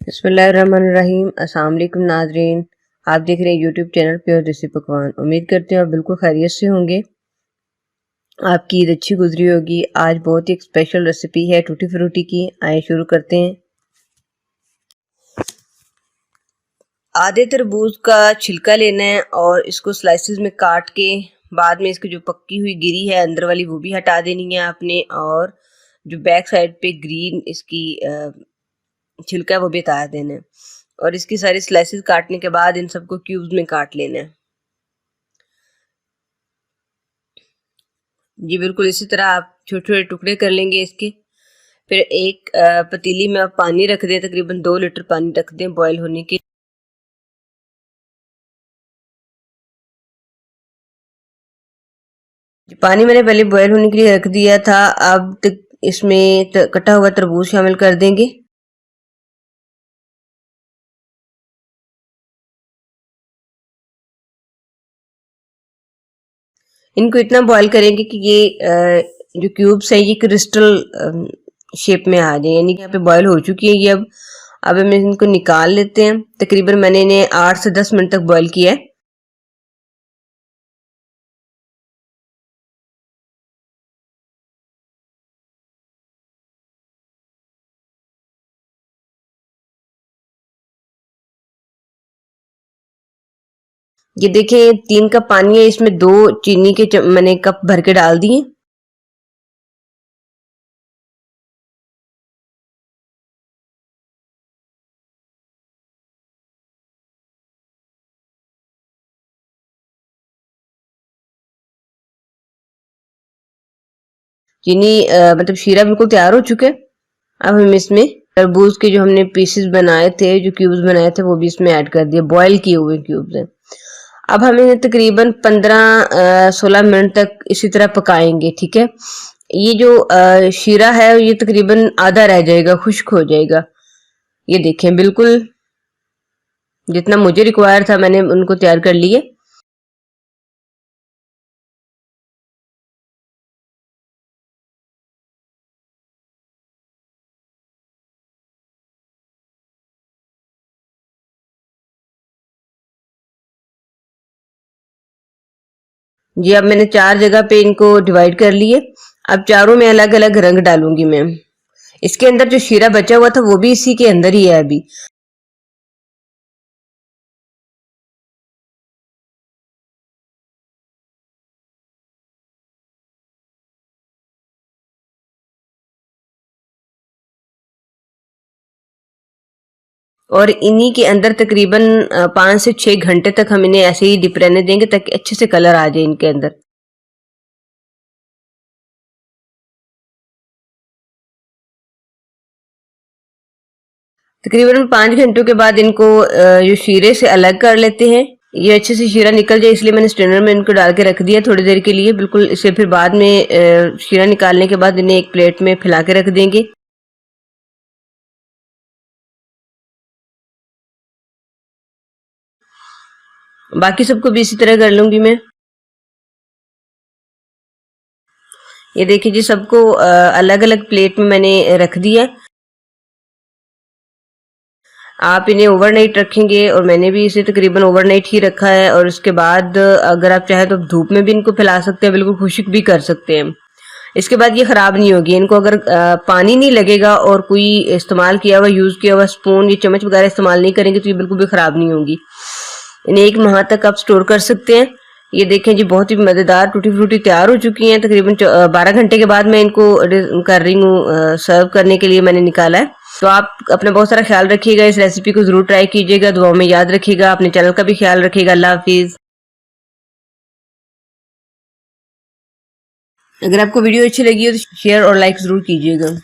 बिस्मिल्लाहिर्रहमानिर्रहीम। अस्सलाम वालेकुम नाज़रीन, आप देख रहे हैं यूट्यूब चैनल प्योर देसी पकवान। उम्मीद करते हैं आप बिल्कुल खैरियत से होंगे, आपकी ईद अच्छी गुजरी होगी। आज बहुत ही एक स्पेशल रेसिपी है टूटी फ्रूटी की। आइए शुरू करते हैं। आधे तरबूज का छिलका लेना है और इसको स्लाइसिस में काट के बाद में इसकी जो पक्की हुई गिरी है अंदर वाली वो भी हटा देनी है आपने, और जो बैक साइड पे ग्रीन इसकी छिलका है वो भी हटा देना है। और इसकी सारी स्लाइसेस काटने के बाद इन सबको क्यूब्स में काट लेना है। जी बिल्कुल इसी तरह आप छोटे छोटे टुकड़े कर लेंगे इसके। फिर एक पतीली में आप पानी रख दें, तकरीबन 2 लीटर पानी रख दें बॉयल होने के। पानी मैंने पहले बॉयल होने के लिए रख दिया था। अब इसमें कटा हुआ तरबूज शामिल कर देंगे। इनको इतना बॉईल करेंगे कि ये जो क्यूब्स हैं ये क्रिस्टल शेप में आ जाए, यानी कि यहाँ पे बॉईल हो चुकी है ये। अब हम इनको निकाल लेते हैं। तकरीबन मैंने इन्हें 8 से 10 मिनट तक बॉईल किया है। ये देखें 3 कप पानी है, इसमें 2 चीनी के मैंने कप भर के डाल दिए। चीनी मतलब शीरा बिल्कुल तैयार हो चुका है। अब हम इसमें तरबूज के जो हमने पीसेस बनाए थे, जो क्यूब्स बनाए थे, वो भी इसमें ऐड कर दिए। बॉयल किए हुए क्यूब्स हैं। अब हम इन्हें तकरीबन 15-16 मिनट तक इसी तरह पकाएंगे। ठीक है, ये जो शीरा है ये तकरीबन आधा रह जाएगा, खुश्क हो जाएगा। ये देखें बिल्कुल जितना मुझे रिक्वायर था मैंने उनको तैयार कर लिए। जी अब मैंने 4 जगह पे इनको डिवाइड कर लिए। अब चारों में अलग अलग रंग डालूंगी मैं। इसके अंदर जो शीरा बचा हुआ था वो भी इसी के अंदर ही है अभी। और इन्हीं के अंदर तकरीबन 5 से 6 घंटे तक हम इन्हें ऐसे ही डिप रहने देंगे ताकि अच्छे से कलर आ जाए इनके अंदर। तकरीबन 5 घंटों के बाद इनको जो शीरे से अलग कर लेते हैं। ये अच्छे से शीरा निकल जाए इसलिए मैंने स्ट्रेनर में इनको डाल के रख दिया थोड़ी देर के लिए। बिल्कुल इसे फिर बाद में शीरा निकालने के बाद इन्हें एक प्लेट में फैला के रख देंगे। बाकी सबको भी इसी तरह कर लूंगी मैं। ये देखिए जी सबको अलग अलग प्लेट में मैंने रख दिया। आप इन्हें ओवरनाइट रखेंगे और मैंने भी इसे तकरीबन ओवरनाइट ही रखा है। और उसके बाद अगर आप चाहें तो धूप में भी इनको फैला सकते हैं, बिल्कुल खुश्क भी कर सकते हैं। इसके बाद ये खराब नहीं होगी। इनको अगर पानी नहीं लगेगा और कोई इस्तेमाल किया हुआ यूज किया हुआ स्पून या चम्मच वगैरह इस्तेमाल नहीं करेंगे तो ये बिल्कुल भी खराब नहीं होगी। इन्हें 1 माह तक आप स्टोर कर सकते हैं। ये देखें जी बहुत ही मजेदार टूटी फ्रूटी तैयार हो चुकी हैं। तकरीबन 12 घंटे के बाद मैं इनको कर रही हूँ सर्व करने के लिए मैंने निकाला है। तो आप अपना बहुत सारा ख्याल रखिएगा, इस रेसिपी को जरूर ट्राई कीजिएगा, दुआओं में याद रखिएगा, अपने चैनल का भी ख्याल रखिएगा। अल्लाह हाफिज। अगर आपको वीडियो अच्छी लगी हो तो शेयर और लाइक जरूर कीजिएगा।